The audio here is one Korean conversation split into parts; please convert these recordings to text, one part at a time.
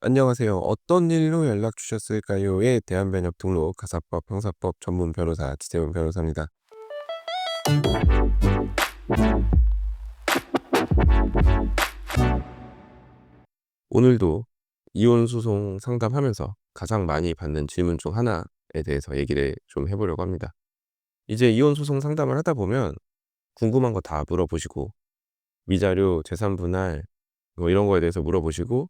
안녕하세요. "어떤 일로 연락 주셨을까요?"에 대한 번역 등록 가사법 형사법 전문 변호사 지재훈 변호사입니다. 오늘도 이혼 소송 상담하면서 가장 많이 받는 질문 중 하나에 대해서 얘기를 좀 해 보려고 합니다. 이제 이혼 소송 상담을 하다 보면 궁금한 거 다 물어보시고 위자료, 재산 분할 뭐 이런 거에 대해서 물어보시고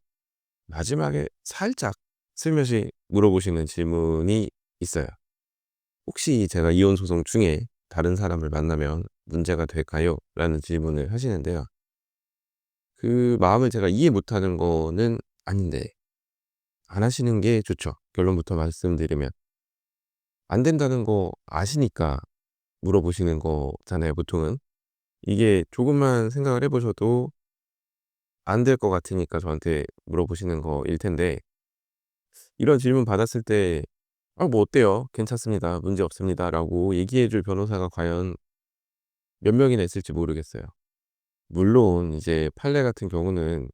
마지막에 살짝 슬며시 물어보시는 질문이 있어요. "혹시 제가 이혼 소송 중에 다른 사람을 만나면 문제가 될까요?" 라는 질문을 하시는데요. 그 마음을 제가 이해 못하는 거는 아닌데 안 하시는 게 좋죠. 결론부터 말씀드리면. 안 된다는 거 아시니까 물어보시는 거잖아요, 보통은. 이게 조금만 생각을 해 보셔도 안 될 것 같으니까 저한테 물어보시는 거일 텐데, 이런 질문 받았을 때 "아 뭐 어때요? 괜찮습니다. 문제 없습니다."라고 얘기해 줄 변호사가 과연 몇 명이나 있을지 모르겠어요. 물론 이제 판례 같은 경우는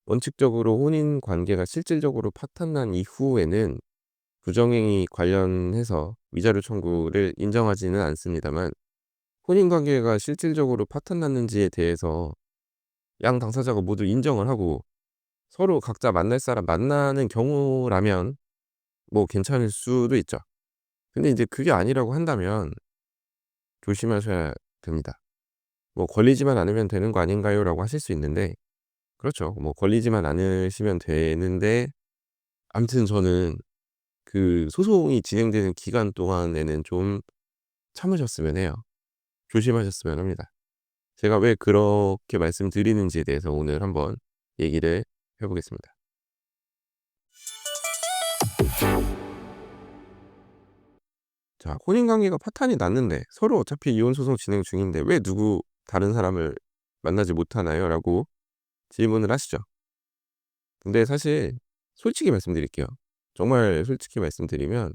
원칙적으로 혼인 관계가 실질적으로 파탄난 이후에는 부정행위 관련해서 위자료 청구를 인정하지는 않습니다만, 혼인 관계가 실질적으로 파탄났는지에 대해서 양 당사자가 모두 인정을 하고 서로 각자 만날 사람 만나는 경우라면 뭐 괜찮을 수도 있죠. 근데 이제 그게 아니라고 한다면 조심하셔야 됩니다. 뭐 "걸리지만 않으면 되는 거 아닌가요?"라고 하실 수 있는데, 그렇죠. 뭐 걸리지만 않으시면 되는데, 아무튼 저는 그 소송이 진행되는 기간 동안에는 좀 참으셨으면 해요. 조심하셨으면 합니다. 제가 왜 그렇게 말씀드리는지에 대해서 오늘 한번 얘기를 해 보겠습니다. 자, 혼인 관계가 파탄이 났는데 서로 어차피 이혼 소송 진행 중인데 "왜 누구 다른 사람을 만나지 못하나요?"라고 질문을 하시죠. 근데 사실 솔직히 말씀드릴게요. 정말 솔직히 말씀드리면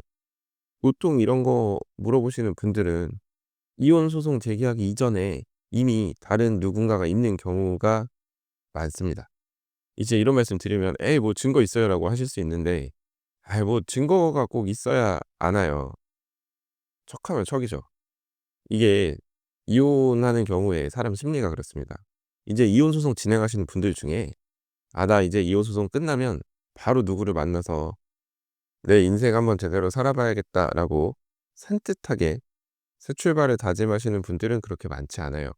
보통 이런 거 물어보시는 분들은 이혼 소송 제기하기 이전에 이미 다른 누군가가 있는 경우가 많습니다. 이제 이런 말씀 드리면 "에이 뭐 증거 있어요."라고 하실 수 있는데, 아이 뭐 증거가 꼭 있어야 아나요. 척하면 척이죠. 이게 이혼하는 경우에 사람 심리가 그렇습니다. 이제 이혼 소송 진행하시는 분들 중에 '아 나 이제 이혼 소송 끝나면 바로 누구를 만나서 내 인생 한번 제대로 살아봐야겠다.'라고 산뜻하게 새 출발을 다짐하시는 분들은 그렇게 많지 않아요.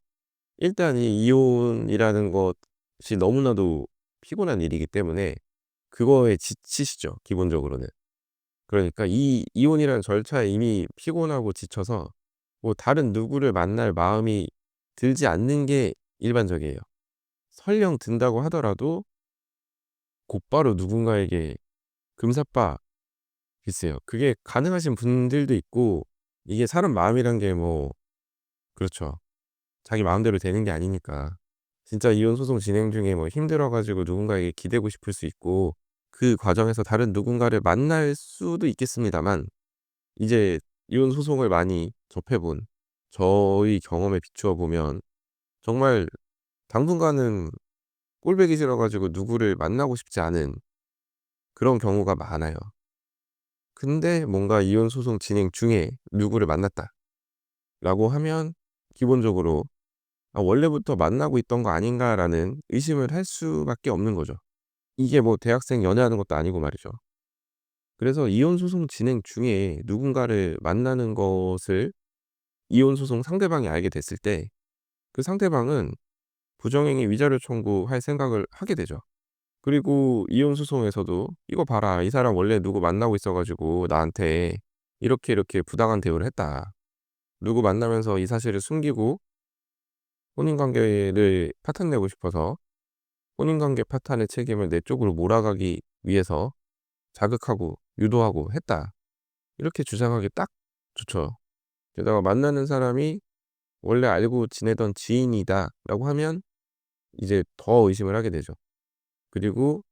일단 이 이혼이라는 것이 너무나도 피곤한 일이기 때문에 그거에 지치시죠, 기본적으로는. 그러니까 이 이혼이라는 절차에 이미 피곤하고 지쳐서 뭐 다른 누구를 만날 마음이 들지 않는 게 일반적이에요. 설령 든다고 하더라도 곧바로 누군가에게 금사빠, 글쎄요. 그게 가능하신 분들도 있고, 이게 사람 마음이란 게 뭐 그렇죠. 자기 마음대로 되는 게 아니니까. 진짜 이혼 소송 진행 중에 뭐 힘들어 가지고 누군가에게 기대고 싶을 수 있고 그 과정에서 다른 누군가를 만날 수도 있겠습니다만, 이제 이혼 소송을 많이 접해 본 저의 경험에 비추어 보면 정말 당분간은 꼴보기 싫어 가지고 누구를 만나고 싶지 않은 그런 경우가 많아요. 근데 뭔가 이혼 소송 진행 중에 누구를 만났다라고 하면 기본적으로 '아 원래부터 만나고 있던 거 아닌가.'라는 의심을 할 수밖에 없는 거죠. 이게 뭐 대학생 연애하는 것도 아니고 말이죠. 그래서 이혼 소송 진행 중에 누군가를 만나는 것을 이혼 소송 상대방이 알게 됐을 때 그 상대방은 부정행위 위자료 청구할 생각을 하게 되죠. 그리고 이혼 소송에서도 "이거 봐라. 이 사람 원래 누구 만나고 있어 가지고 나한테 이렇게 이렇게 부당한 대우를 했다. 누구 만나면서 이 사실을 숨기고 혼인 관계를 파탄내고 싶어서 혼인 관계 파탄의 책임을 내 쪽으로 몰아가기 위해서 자극하고 유도하고 했다." 이렇게 주장하기 딱 좋죠. 게다가 만나는 사람이 원래 알고 지내던 지인이다라고 하면 이제 더 의심을 하게 되죠. 그리고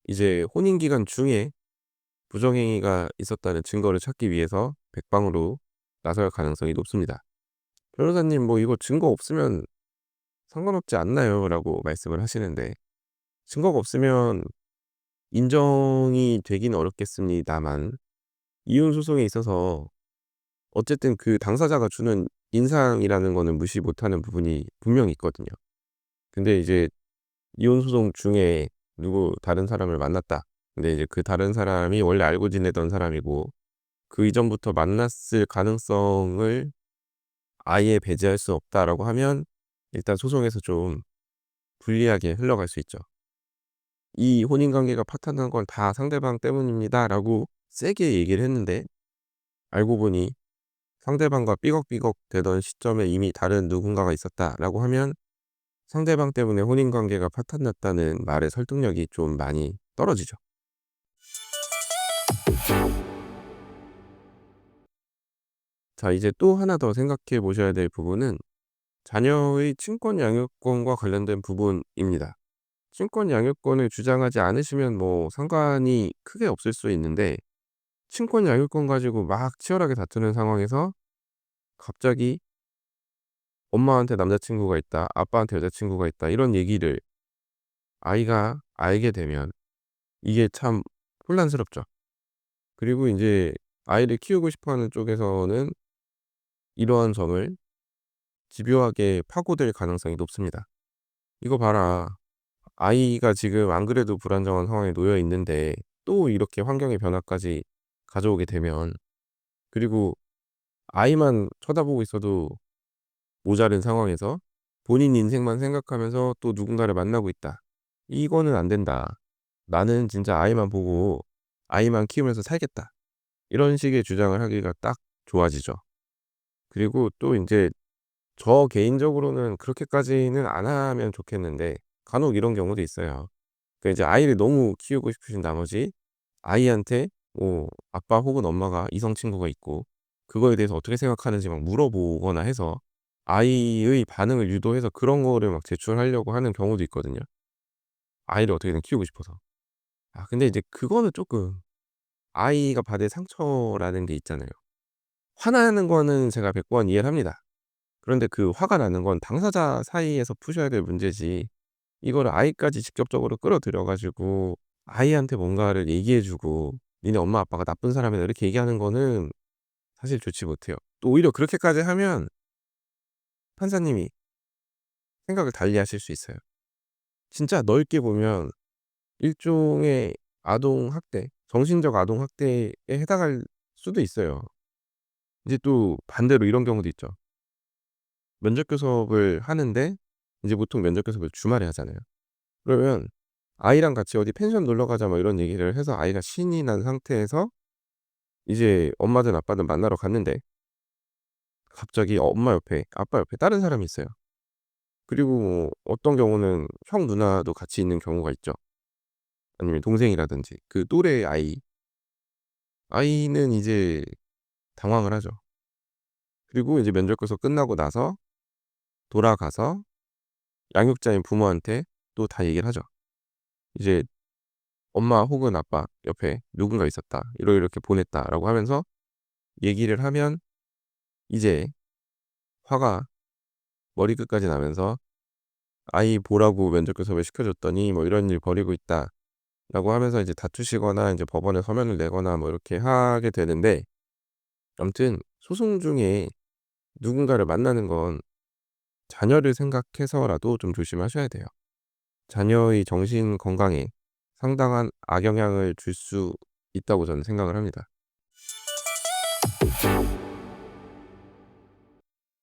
이제 혼인 기간 중에 부정행위가 있었다는 증거를 찾기 위해서 백방으로 나설 가능성이 높습니다. "변호사님 뭐 이거 증거 없으면 상관없지 않나요?"라고 말씀을 하시는데, 증거가 없으면 인정이 되긴 어렵겠습니다만 이혼 소송에 있어서 어쨌든 그 당사자가 주는 인상이라는 거는 무시 못하는 부분이 분명히 있거든요. 근데 이제 이혼 소송 중에 누구 다른 사람을 만났다. 근데 이제 그 다른 사람이 원래 알고 지내던 사람이고 그 이전부터 만났을 가능성을 아예 배제할 수 없다라고 하면 일단 소송에서 좀 불리하게 흘러갈 수 있죠. "이 혼인 관계가 파탄난 건 다 상대방 때문입니다."라고 세게 얘기를 했는데 알고 보니 상대방과 삐걱삐걱 대던 시점에 이미 다른 누군가가 있었다라고 하면 상대방 때문에 혼인 관계가 파탄났다는 말의 설득력이 좀 많이 떨어지죠. 자, 이제 또 하나 더 생각해 보셔야 될 부분은 자녀의 친권 양육권과 관련된 부분입니다. 친권 양육권을 주장하지 않으시면 뭐 상관이 크게 없을 수 있는데 친권 양육권 가지고 막 치열하게 다투는 상황에서 갑자기 엄마한테 남자친구가 있다, 아빠한테 여자친구가 있다 이런 얘기를 아이가 알게 되면 이게 참 혼란스럽죠. 그리고 인제 아이를 키우고 싶어 하는 쪽에서는 이러한 점을 집요하게 파고들 가능성이 높습니다. "이거 봐라. 아이가 지금 안 그래도 불안정한 상황에 놓여 있는데 또 이렇게 환경의 변화까지 가져오게 되면 그리고 아이만 쳐다보고 있어도 모자른 상황에서 본인 인생만 생각하면서 또 누군가를 만나고 있다. 이거는 안 된다. 나는 진짜 아이만 보고 아이만 키우면서 살겠다." 이런 식의 주장을 하기가 딱 좋아지죠. 그리고 또 인제 저 개인적으로는 그렇게까지는 안 하면 좋겠는데 간혹 이런 경우도 있어요. 그러니까 이제 아이를 너무 키우고 싶으신 나머지 아이한테 뭐 아빠 혹은 엄마가 이성 친구가 있고 그거에 대해서 어떻게 생각하는지 막 물어보거나 해서 아이의 반응을 유도해서 그런 거를 막 제출하려고 하는 경우도 있거든요, 아이를 어떻게든 키우고 싶어서. 근데 이제 그거는 쪼끔 아이가 받을 상처라는 게 있잖아요. 화나는 거는 제가 100번 이해를 합니다. 그런데 그 화가 나는 건 당사자 사이에서 푸셔야 될 문제지 이거를 아이까지 직접적으로 끌어들여 가지고 아이한테 뭔가를 얘기해 주고 "니네 엄마 아빠가 나쁜 사람이다." 이렇게 얘기하는 거는 사실 좋지 못해요. 또 오히려 그렇게까지 하면 판사님이 생각을 달리하실 수 있어요. 진짜 넓게 보면 일종의 아동 학대, 정신적 아동 학대에 해당할 수도 있어요. 이제 또 반대로 이런 경우도 있죠. 면접 교섭을 하는데 이제 보통 면접 교섭을 주말에 하잖아요. 그러면 아이랑 같이 어디 펜션 놀러 가자 뭐 이런 얘기를 해서 아이가 신이 난 상태에서 이제 엄마든 아빠든 만나러 갔는데 갑자기 엄마 옆에 아빠 옆에 다른 사람이 있어요. 그리고 뭐 어떤 경우는 형 누나도 같이 있는 경우가 있죠. 아니면 동생이라든지 그 또래의 아이. 아이는 이제 당황을 하죠. 그리고 이제 면접교섭 끝나고 나서 돌아가서 양육자인 부모한테 또 다 얘기를 하죠. 이제 "엄마 혹은 아빠 옆에 누군가 있었다. 이렇게 보냈다."라고 하면서 얘기를 하면 이제 화가 머리끝까지 나면서 "아이 보라고 면접 교섭을 시켜줬더니 뭐 이런 일 벌이고 있다."라고 하면서 이제 다투시거나 인제 법원에 서면을 내거나 뭐 이렇게 하게 되는데 아무튼 소송 중에 누군가를 만나는 건 자녀를 생각해서라도 좀 조심하셔야 돼요. 자녀의 정신 건강에 상당한 악영향을 줄 수 있다고 저는 생각을 합니다.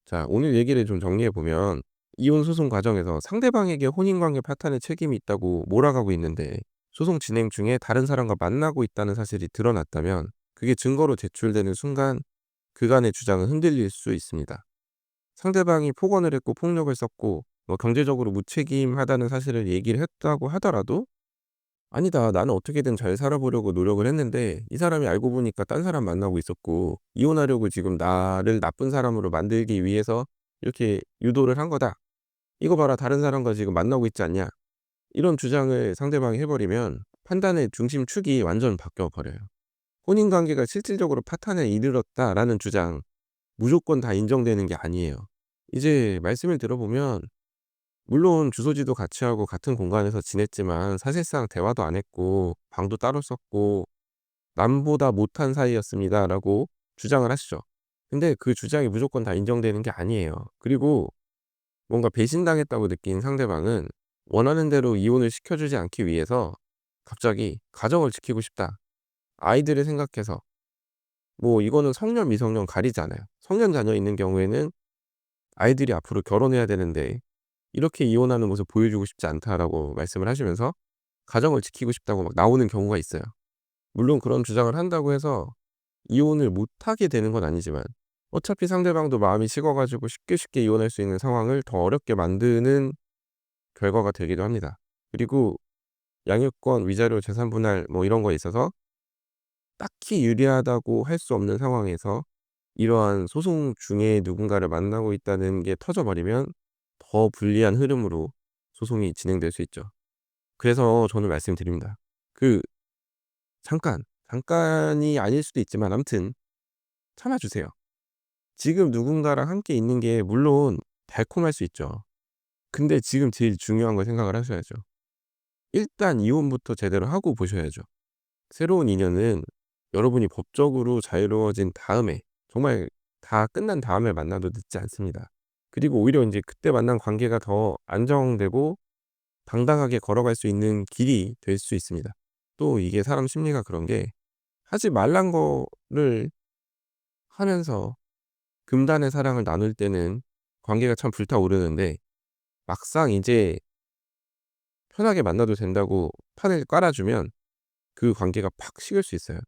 자, 오늘 얘기를 좀 정리해 보면 이혼 소송 과정에서 상대방에게 혼인관계 파탄의 책임이 있다고 몰아가고 있는데 소송 진행 중에 다른 사람과 만나고 있다는 사실이 드러났다면 그게 증거로 제출되는 순간 그간의 주장은 흔들릴 수 있습니다. 상대방이 폭언을 했고 폭력을 썼고 뭐 경제적으로 무책임하다는 사실을 얘기를 했다고 하더라도 "아니다. 나는 어떻게든 잘 살아보려고 노력을 했는데 이 사람이 알고 보니까 딴 사람 만나고 있었고 이혼하려고 지금 나를 나쁜 사람으로 만들기 위해서 이렇게 유도를 한 거다. 이거 봐라. 다른 사람과 지금 만나고 있지 않냐." 이런 주장을 상대방이 해 버리면 판단의 중심축이 완전 바뀌어 버려요. "혼인 관계가 실질적으로 파탄에 이르렀다."라는 주장 무조건 다 인정되는 게 아니에요. 이제 말씀을 들어보면 물론 주소지도 같이 하고 같은 공간에서 지냈지만 사실상 대화도 안 했고 방도 따로 썼고 "남보다 못한 사이였습니다."라고 주장을 하시죠. 근데 그 주장이 무조건 다 인정되는 게 아니에요. 그리고 뭔가 배신당했다고 느낀 상대방은 원하는 대로 이혼을 시켜주지 않기 위해서 갑자기 "가정을 지키고 싶다." 아이들을 생각해서, 뭐 이거는 성년 미성년 가리지 않아요. 성년 자녀 있는 경우에는 아이들이 앞으로 결혼해야 되는데 "이렇게 이혼하는 모습 보여주고 싶지 않다."라고 말씀을 하시면서 가정을 지키고 싶다고 막 나오는 경우가 있어요. 물론 그런 주장을 한다고 해서 이혼을 못하게 되는 건 아니지만 어차피 상대방도 마음이 식어 가지고 쉽게 쉽게 이혼할 수 있는 상황을 더 어렵게 만드는 결과가 되기도 합니다. 그리고 양육권, 위자료, 재산 분할 뭐 이런 거에 있어서 딱히 유리하다고 할 수 없는 상황에서 이러한 소송 중에 누군가를 만나고 있다는 게 터져 버리면 더 불리한 흐름으로 소송이 진행될 수 있죠. 그래서 저는 말씀드립니다. 그 잠깐이 아닐 수도 있지만 아무튼 참아 주세요. 지금 누군가랑 함께 있는 게 물론 달콤할 수 있죠. 근데 지금 제일 중요한 걸 생각을 하셔야죠. 일단 이혼부터 제대로 하고 보셔야죠. 새로운 인연은 여러분이 법적으로 자유로워진 다음에, 정말 다 끝난 다음에 만나도 늦지 않습니다. 그리고 오히려 인제 그때 만난 관계가 더 안정되고 당당하게 걸어갈 수 있는 길이 될 수 있습니다. 또 이게 사람 심리가 그런 게 하지 말란 거를 하면서 금단의 사랑을 나눌 때는 관계가 참 불타오르는데 막상 이제 편하게 만나도 된다고 판을 깔아 주면 그 관계가 팍 식을 수 있어요.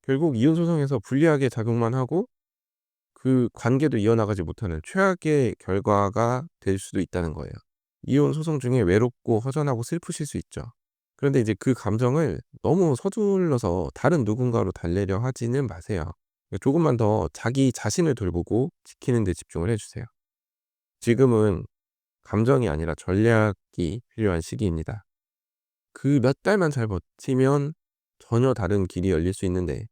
결국 이혼 소송에서 불리하게 작용만 하고 그 관계도 이어나가지 못하는 최악의 결과가 될 수도 있다는 거예요. 이혼 소송 중에 외롭고 허전하고 슬프실 수 있죠. 그런데 이제 그 감정을 너무 서둘러서 다른 누군가로 달래려 하지는 마세요. 조금만 더 자기 자신을 돌보고 지키는 데 집중을 해 주세요. 지금은 감정이 아니라 전략이 필요한 시기입니다. 그 몇 달만 잘 버티면 전혀 다른 길이 열릴 수 있는데,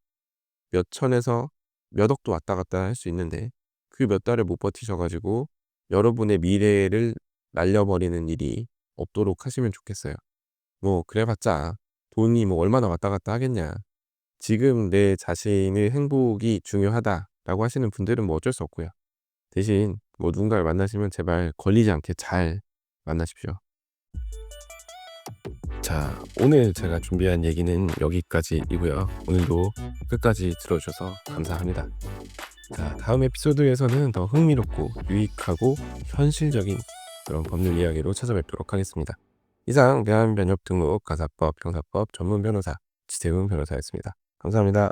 몇 천에서 몇 억도 왔다 갔다 할 수 있는데 그 몇 달을 못 버티셔 가지고 여러분의 미래를 날려버리는 일이 없도록 하시면 좋겠어요. 뭐 그래 봤자 돈이 뭐 얼마나 왔다 갔다 하겠냐. 지금 내 자신의 행복이 중요하다라고 하시는 분들은 뭐 어쩔 수 없고요. 대신 뭐 누군가를 만나시면 제발 걸리지 않게 잘 만나십시오. 자, 오늘 제가 준비한 얘기는 여기까지이고요. 오늘도 끝까지 들어주셔서 감사합니다. 자, 다음 에피소드에서는 더 흥미롭고 유익하고 현실적인 그런 법률 이야기로 찾아뵙도록 하겠습니다. 이상 대한변협 등록 가사법 형사법 전문 변호사 지태훈 변호사였습니다. 감사합니다.